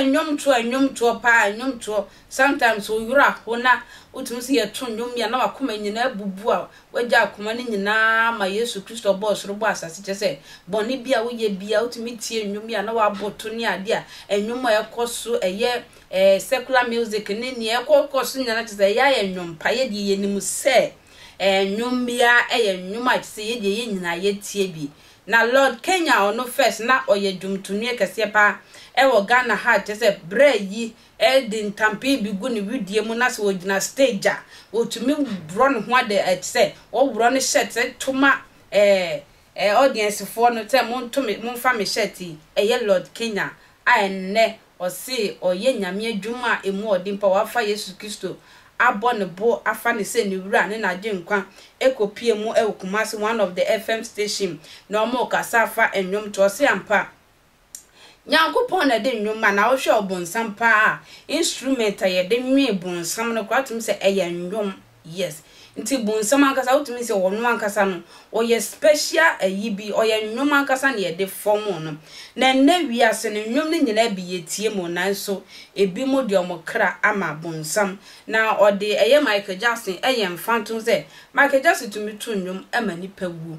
nnwom to pa nnwom to sometimes wo yura hona utumi se yeto nnwom ya na wakoma nyina bubu a wagya akoma ne nyina ma Yesu Kristo boss ro bo asase chese boni bia wo ye bia utumi tie nnwom ya na waboto ne ade a nnwom a ekoso eye secular music ne ne ekoso nyina chese ya ye nnwom pa ye die yenim se nnwom bia nnwom a chese ye die nyina ye tie bi na Lord Kenya ono first na oye dwumtunu ekese pa ewo Ghana ha chese bre yi di ntampe bigu ne widie mu na se wogina stage a wotumi bro ho ade etse wo bro ne shirt toma audience for no te monfa me shirt eye Lord Kenya a enne o se oye nyame adwuma emu odimpa wafa Yesu Kristo abone bo afa ne se ne wura ne na gyenkwa ekopie mu Kumasi one of the FM station no mo kasafa enwom to se ampa Nyankopon na de nnwom na wo hwe obonsam pa instrument ye de nwe bonsam no kwatum se eye nnwom yes nti bonsam ankasa wotumi se wonu ankasa no oye special ayibi oye nnwom ankasa na ye de form no na nna wiase no nnwom ne nyina bi yetie mo nanso ebi mo de omokra ama bonsam na ode eye Michael Jackson eye mfantum se Michael Jackson tumi tu nnwom ama nipa wu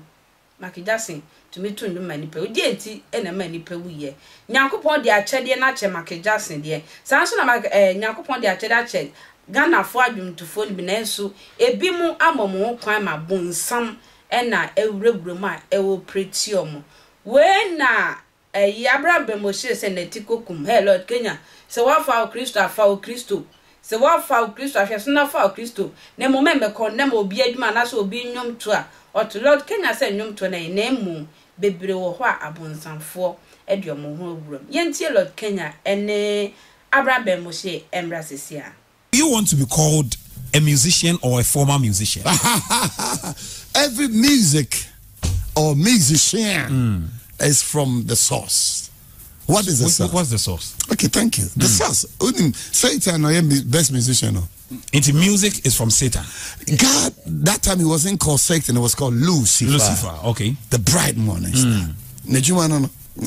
Michael Jackson tumi tu nnwom manipa odi enti ena manipa wu ye Nyankopon de achede na che Michael Jackson de sanso na Nyankopon de achede ache Ghana fo adwumtufo ni binenso ebi mu amomo kwan ma bonsam ena ewurawura ma ewo pretium we na Abraham Moshe se netikokum hey Lord Kenya se wa fa Kristo afa o Kristo se wa fa Kristo ahweso na fa Kristo na momembe kon na obi adwuma na so obi nnwom to a oto Lord Kenya se nnwom to na emu bebre wo ho abonsamfo ediomo ho awuram yentie Lord Kenya ene Abraham Moshe embrasesia. You want to be called a musician or a former musician? Every music or musician is from the source. What is the source? What's the source? Okay, thank you. The source. Satan or best musician. Into music is from Satan. God, that time he wasn't called Satan, it was called Lucifer. Lucifer, okay. The bright morning star.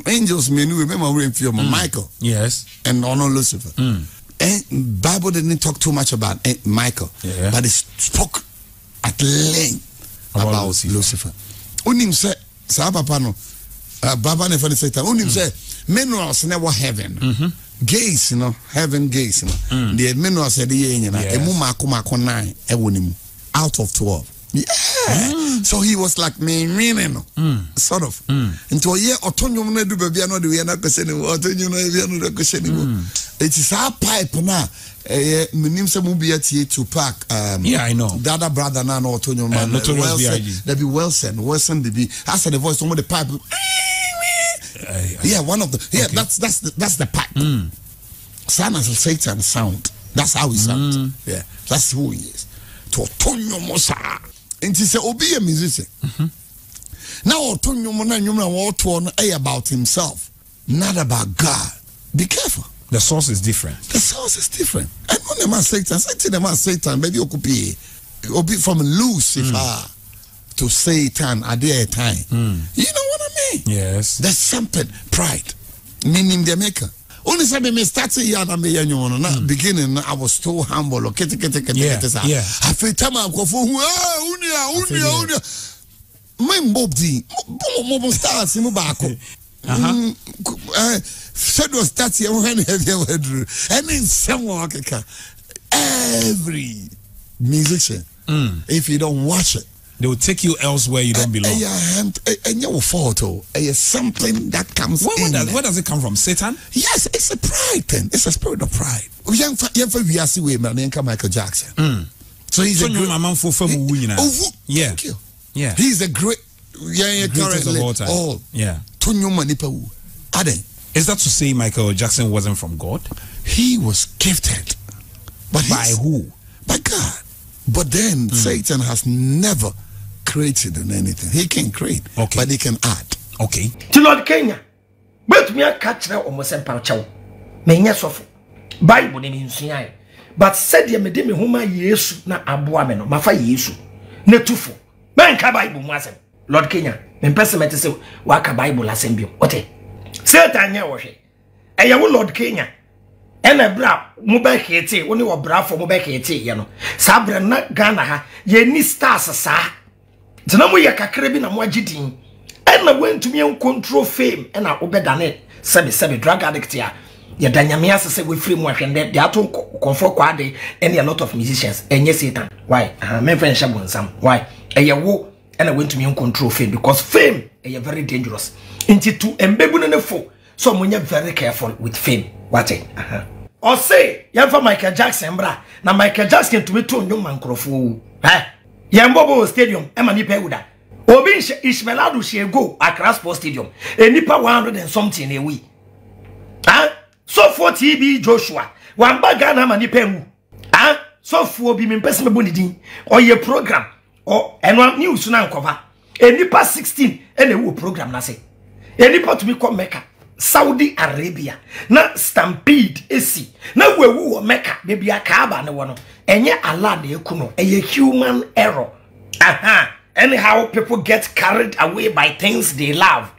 Angels may remember we're in Michael. Yes. And honor Lucifer. And Bible didn't talk too much about Michael, but it spoke at length about Lucifer. Unim said, Sabapano, Baba never said, Unim said, minerals never heaven. Gays, heaven gays. The minerals said, out of 12. Yeah. So he was like meaning sort of. Into a year autonomous do baby no the we na question it is our pipe now. Minim se mu bia tie to park yeah, I know. The other brother now no autonomous man. There be Wilson the be I said the voice some of the pipe. Yeah, one of the that's the pipe. Son as Satan sound. That's how he sounds. Yeah. That's who he is. To autonomous. And he said, "Be a musician." Now, about himself, not about God. Be careful. The source is different. The source is different. And when the man Satan, maybe you could be from Lucifer to Satan at their time. You know what I mean? Yes. That's something. Pride, meaning the maker. Only say me start here na me yanyo na beginning I was too humble. Yeah. I feel time I go for unia. My mbobdi mo start simu baako. Said was start here when heavy and in someone every musician if you don't watch it they will take you elsewhere you don't belong. And your photo is something that comes where does it come from? Satan? Yes, it's a pride thing. It's a spirit of pride. Michael Jackson. So he's a great man for yeah. Thank you. Yeah. He's a great currently of all time. Yeah. Is that to say Michael Jackson wasn't from God? He was gifted. But by who? By God. But then Satan has never created anything. He can create, but he can add. Okay. To Lord Kenya, but me a catch now almost a pouch. May suffer Bible in his but said ye me huma yesu na abuameno, mafa yesu, netufo. Man ka Bible wasn't. Lord Kenya, in person say, waka Bible assembly. What? Satan ya washe. Lord Kenya. ena bra mo be hete woni wo bra for mo be hete ye no sa bra na Ghana ha ye ni stars sa tena mo ye kakra bi na mo agidin ena wentumi en control fame ena obedane sebe drug addict ya ye danyame asese we free mo ahwende de ato comfort kwade and a lot of musicians enye Satan why men friend shabonsam why eye wo ena wentumi en control fame because fame is very dangerous into to embebu ne fo so mo very careful with fame what or say yamfa Michael Jackson bra na Michael Jackson to to ndum mankrofo yambobo stadium ema ni pewuda obi Ishmaeladu she go Accra Sports Stadium enipa 100 and something a week so for TB Joshua wamba Ghana ma ni pemu so for bi me person me din or ye program or enwa news na nkova enipa 16 ene wo program na say enipa to me come Mecca Saudi Arabia na stampede esi na wewu wo Mecca de bia Kaaba ne wono enye Allah na ekuno eye human error anyhow people get carried away by things they love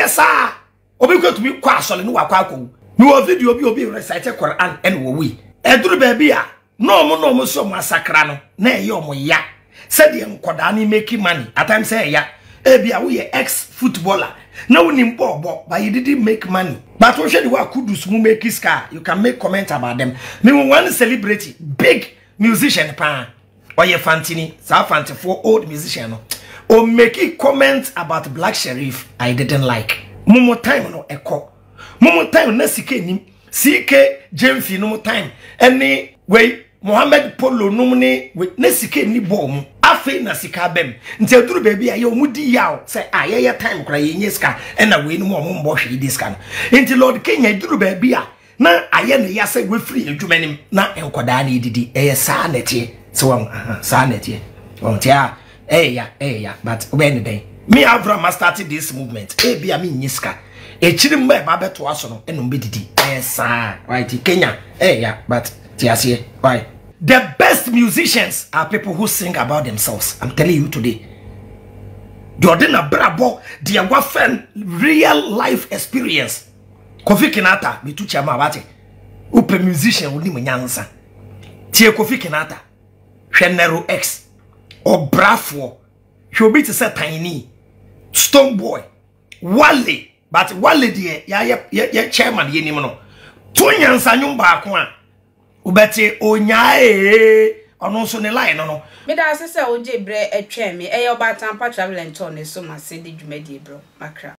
sir obi go to me kwa asole no wakwa akwo no video obi recite Quran and wo wi eduru ba bia no mo so masakra no na eye omo ya said the nkoda ni make money at times say ya bia we ex footballer now we nimbo but you didn't make money but we should work kudus mu make scar you can make comment about them me one celebrity big musician pa or ye fantini sa fanti for old musician no or make comment about Black Sherif I didn't like momo time no eko momo time na sike nim sike Jemfi no time any way Mohammed Polo no ne na sike ni bom afi na sika bem nti aduru baby aye omudi yaw say aye time kra ye nyeska na we no mo mbo hwe diska nti Lord Kenya aduru baby a na aye ne ya say we free adwumanim na enkoda na edidi sa netie so sa netie tia ya but when day me Avraham started this movement bia me nyeska echiri mba ba beto aso no eno mbedidi sa right Kenya but tiasie why the best musicians are people who sing about themselves. I'm telling you today. Jordana Brabo, the wafen real life experience. Kofi Kinata, bitu chama wate. Upe musician uni munyansa. Tie Kofi Kinata. Shenero X. Or Brafo. She'll be to say Tiny. Stone Boy. Wale. But Wale die, ya chairman ye nimono. Tunyansa nyumba akwa. Ubete onyae ono so ne line no me da se oje bre etwe me e yo batan pa travel and turn so ma se de dwumadi bro makra